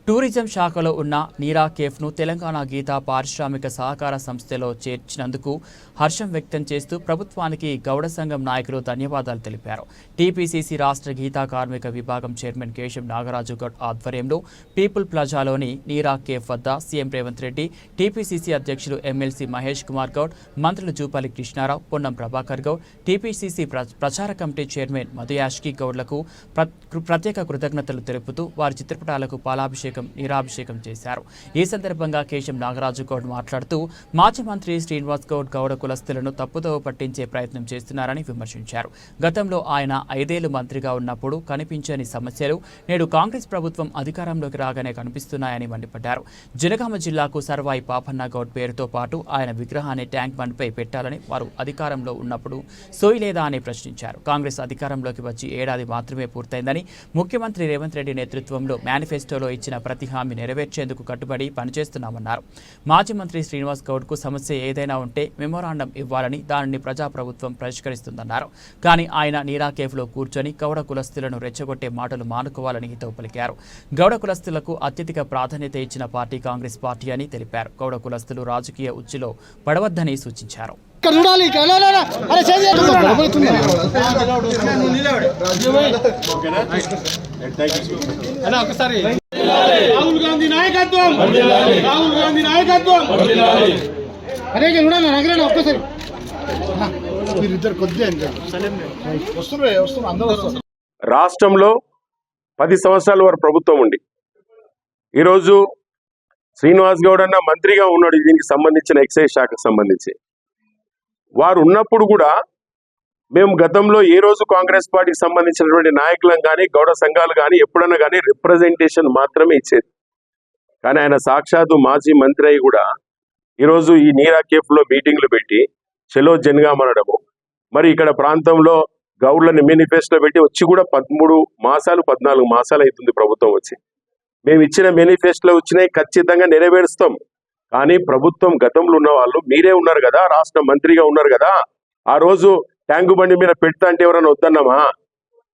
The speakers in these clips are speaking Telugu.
టూరిజం శాఖలో ఉన్న నీరా కేఫ్ను తెలంగాణ గీత పారిశ్రామిక సహకార సంస్థలో చేర్చినందుకు హర్షం వ్యక్తం చేస్తూ ప్రభుత్వానికి గౌడ సంఘం నాయకులు ధన్యవాదాలు తెలిపారు. టీపీసీసీ రాష్ట్ర గీతా కార్మిక విభాగం చైర్మన్ కేశం నాగరాజు గౌడ్ ఆధ్వర్యంలో పీపుల్ ప్లాజాలోని నీరా కేఫ్ వద్ద సీఎం రేవంత్ రెడ్డి, టీపీసీసీ అధ్యక్షులు ఎమ్మెల్సీ మహేష్ కుమార్ గౌడ్, మంత్రులు జూపల్లి కృష్ణారావు, పొన్నం ప్రభాకర్ గౌడ్, టీపీసీసీ ప్రచార కమిటీ చైర్మన్ మధుయాష్కి గౌడ్లకు ప్రత్యేక కృతజ్ఞతలు తెలుపుతూ వారి చిత్రపటాలకు పాలాభిషేకం నీరాభిషేకం చేశారు. ఈ సందర్భంగా కేశం నాగరాజు గౌడ్ మాట్లాడుతూ మాజీ మంత్రి శ్రీనివాస్ గౌడ్ గౌడ కులస్తులను తప్పుదోవ పట్టించే ప్రయత్నం చేస్తున్నారని విమర్శించారు. గతంలో ఆయన 5 ఏళ్లు మంత్రిగా ఉన్నప్పుడు కనిపించని సమస్యలు నేడు కాంగ్రెస్ ప్రభుత్వం అధికారంలోకి రాగానే కనిపిస్తున్నాయని మండిపడ్డారు. జనగామ జిల్లాకు సర్వాయి పాపన్న గౌడ్ పేరుతో పాటు ఆయన విగ్రహాన్ని ట్యాంక్ బండ్పై పెట్టాలని వారు అధికారంలో ఉన్నప్పుడు సోయి లేదా అని ప్రశ్నించారు. కాంగ్రెస్ అధికారంలోకి వచ్చి ఏడాది మాత్రమే పూర్తయిందని, ముఖ్యమంత్రి రేవంత్ రెడ్డి నేతృత్వంలో మేనిఫెస్టోలో ఇచ్చిన ప్రతి హామీ నెరవేర్చేందుకు కట్టుబడి పనిచేస్తున్నామన్నారు. మాజీ మంత్రి శ్రీనివాస్ గౌడ్కు సమస్య ఏదైనా ఉంటే మెమోరాండం ఇవ్వాలని, దానిని ప్రజాప్రభుత్వం పరిష్కరిస్తుందన్నారు. కానీ ఆయన నీరా కేఫ్లో కూర్చొని గౌడ కులస్తులను రెచ్చగొట్టే మాటలు మానుకోవాలని హితవు పలికారు. గౌడ కులస్తులకు అత్యధిక ప్రాధాన్యత ఇచ్చిన పార్టీ కాంగ్రెస్ పార్టీ అని తెలిపారు. గౌడ కులస్తులు రాజకీయ ఉచ్చులో పడవద్దని సూచించారు. రాహుల్ గాంధీ నాయకత్వం, రాహుల్ గాంధీ నాయకత్వం. అరే నగరాడు ఒక్కసారి రాష్ట్రంలో 10 సంవత్సరాల వరకు ప్రభుత్వం ఉండి ఈరోజు శ్రీనివాస్ గౌడ్ అన్న మంత్రిగా ఉన్నాడు. దీనికి సంబంధించిన ఎక్సైజ్ శాఖకు సంబంధించి వారు ఉన్నప్పుడు కూడా మేము గతంలో ఏ రోజు కాంగ్రెస్ పార్టీకి సంబంధించినటువంటి నాయకులను కానీ గౌడ సంఘాలు కానీ ఎప్పుడన్నా కానీ రిప్రజెంటేషన్ మాత్రమే ఇచ్చేది. కానీ ఆయన సాక్షాత్తు మాజీ మంత్రి అయి కూడా ఈరోజు ఈ నీరా కేఫ్లో మీటింగ్లు పెట్టి చెలో జనగామ అనడము, మరి ఇక్కడ ప్రాంతంలో గౌడ్లని మేనిఫెస్టో పెట్టి వచ్చి కూడా 13 మాసాలు 14 మాసాలు అవుతుంది ప్రభుత్వం వచ్చి. మేము ఇచ్చిన మేనిఫెస్టోలో వచ్చినాయి ఖచ్చితంగా నెరవేరుస్తాం. కానీ ప్రభుత్వం గతంలో ఉన్న వాళ్ళు మీరే ఉన్నారు కదా, రాష్ట్ర మంత్రిగా ఉన్నారు కదా, ఆ రోజు ట్యాంకు బండి మీద పెడతా అంటే ఎవరైనా వద్దన్నామా?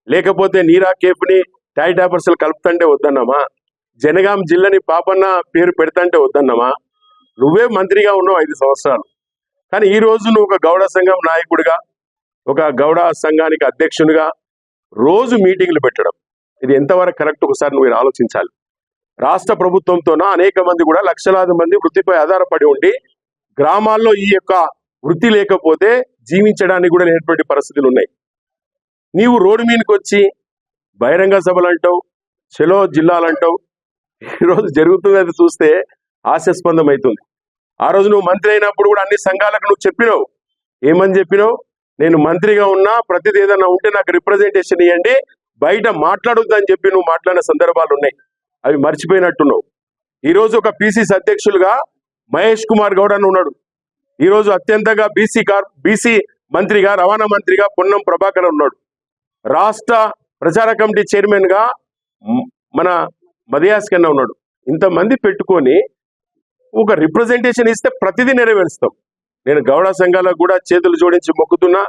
లేకపోతే నీరా కేఫ్ని టైట్ ఆపర్సలు కలుపుతంటే వద్దన్నామా? జనగాం జిల్లాని పాపన్న పేరు పెడతాంటే వద్దన్నామా? నువ్వే మంత్రిగా ఉన్నావు 5 సంవత్సరాలు. కానీ ఈ రోజు నువ్వు ఒక గౌడ సంఘం నాయకుడిగా, ఒక గౌడ సంఘానికి అధ్యక్షునిగా రోజు మీటింగ్లు పెట్టడం, ఇది ఎంతవరకు కరెక్ట్ ఒకసారి నువ్వు ఆలోచించాలి. రాష్ట్ర ప్రభుత్వంతోన అనేక మంది కూడా లక్షలాది మంది వృత్తిపై ఆధారపడి ఉండి గ్రామాల్లో ఈ యొక్క వృత్తి లేకపోతే జీవించడానికి కూడా లేనటువంటి పరిస్థితులు ఉన్నాయి. నీవు రోడ్డు మీదకి వచ్చి బహిరంగ సభలు అంటావు, చెలో జిల్లాలంటావు. ఈరోజు జరుగుతున్నది చూస్తే హాస్యాస్పదం అవుతుంది. ఆ రోజు నువ్వు మంత్రి అయినప్పుడు కూడా అన్ని సంఘాలకు నువ్వు చెప్పినావు. ఏమని చెప్పినావు? నేను మంత్రిగా ఉన్నా, ప్రతిదీ ఏదన్నా ఉంటే నాకు రిప్రజెంటేషన్ ఇవ్వండి, బయట మాట్లాడొద్దని చెప్పి నువ్వు మాట్లాడిన సందర్భాలు ఉన్నాయి. అవి మర్చిపోయినట్టున్నావు. ఈరోజు ఒక పీసీసీ అధ్యక్షులుగా మహేష్ కుమార్ గౌడ్ అని ఉన్నాడు. ఈరోజు అత్యంతగా బీసీ మంత్రిగా, రవాణా మంత్రిగా పొన్నం ప్రభాకర్ ఉన్నాడు. రాష్ట్ర ప్రచార కమిటీ చైర్మన్ గా మన మధుయాస్ కన్నా ఉన్నాడు. ఇంతమంది పెట్టుకొని ఒక రిప్రజెంటేషన్ ఇస్తే ప్రతిదీ నెరవేరుస్తాం. నేను గౌడ సంఘాలకు కూడా చేతులు జోడించి మొక్కుతున్నా.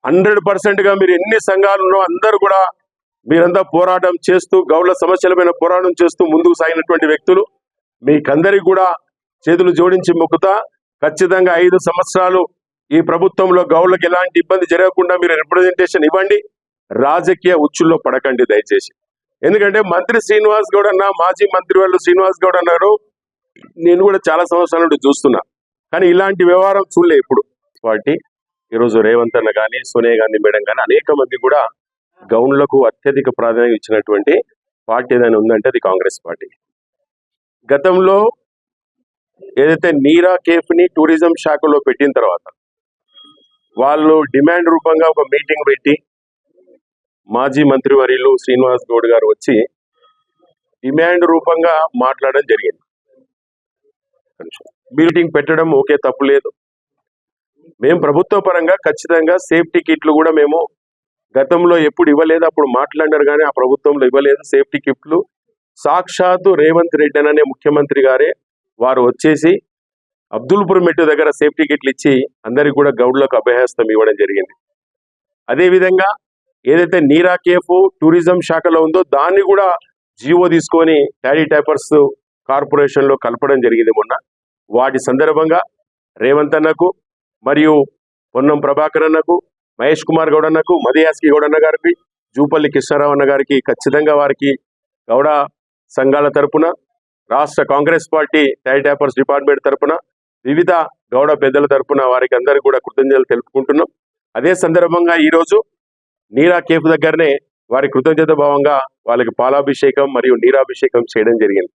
100% మీరు ఎన్ని సంఘాలు ఉన్నో అందరూ కూడా మీరంతా పోరాటం చేస్తూ గౌడ్ల సమస్యలపైన పోరాటం చేస్తూ ముందుకు సాగినటువంటి వ్యక్తులు. మీకందరికి కూడా చేతులు జోడించి మొక్కుతా. ఖచ్చితంగా 5 సంవత్సరాలు ఈ ప్రభుత్వంలో గౌడ్లకు ఎలాంటి ఇబ్బంది జరగకుండా మీరు రిప్రజెంటేషన్ ఇవ్వండి. రాజకీయ ఉచ్చుల్లో పడకండి దయచేసి. ఎందుకంటే మంత్రి శ్రీనివాస్ గౌడ్ అన్న, మాజీ మంత్రి వాళ్ళు శ్రీనివాస్ గౌడ్ అన్నారు, నేను కూడా చాలా సంవత్సరాల నుండి చూస్తున్నా. కానీ ఇలాంటి వ్యవహారం చూడలే ఇప్పుడు. పార్టీ ఈరోజు రేవంత్ అన్న కానీ, సోనియా గాంధీ మేడం కానీ అనేక మంది కూడా గౌన్లకు అత్యధిక ప్రాధాన్యత ఇచ్చినటువంటి పార్టీ ఏదైనా ఉందంటే అది కాంగ్రెస్ పార్టీ. గతంలో ఏదైతే నీరా కేఫ్ని టూరిజం శాఖలో పెట్టిన తర్వాత వాళ్ళు డిమాండ్ రూపంగా ఒక మీటింగ్ పెట్టి మాజీ మంత్రివర్యులు శ్రీనివాస్ గౌడ్ గారు వచ్చి డిమాండ్ రూపంగా మాట్లాడడం జరిగింది. మీటింగ్ పెట్టడం ఓకే, తప్పు లేదు. మేము ప్రభుత్వ పరంగా ఖచ్చితంగా సేఫ్టీ కిట్లు కూడా మేము గతంలో ఎప్పుడు ఇవ్వలేదు, అప్పుడు మాట్లాడినారు కానీ ఆ ప్రభుత్వంలో ఇవ్వలేదు సేఫ్టీ కిట్లు. సాక్షాత్తు రేవంత్ రెడ్డి అనే ముఖ్యమంత్రి గారే వారు వచ్చేసి అబ్దుల్పూర్ మెట్టు దగ్గర సేఫ్టీ కిట్లు ఇచ్చి అందరికి కూడా గౌడ్లకు అభయహస్తం ఇవ్వడం జరిగింది. అదేవిధంగా ఏదైతే నీరా కేఫ్ టూరిజం శాఖలో ఉందో దాన్ని కూడా జీవో తీసుకొని ట్యాడీ ట్యాపర్స్ కార్పొరేషన్లో కలపడం జరిగింది మొన్న. వాటి సందర్భంగా రేవంత్ అన్నకు మరియు పొన్నం ప్రభాకర్ అన్నకు, మహేష్ కుమార్ గౌడ్ అన్నకు, మదియాస్కి గౌడ్ అన్న గారికి, జూపల్లి కృష్ణారావు అన్న గారికి ఖచ్చితంగా వారికి గౌడ సంఘాల తరపున, రాష్ట్ర కాంగ్రెస్ పార్టీ ట్యాడీ ట్యాపర్స్ డిపార్ట్మెంట్ తరపున, వివిధ గౌడ పెద్దల తరపున వారికి అందరికీ కూడా కృతజ్ఞతలు తెలుపుకుంటున్నాం. అదే సందర్భంగా ఈరోజు నీరా కేఫ్ దగ్గరనే వారి కృతజ్ఞత భావంగా వాళ్ళకి పాలాభిషేకం మరియు నీరాభిషేకం చేయడం జరిగింది.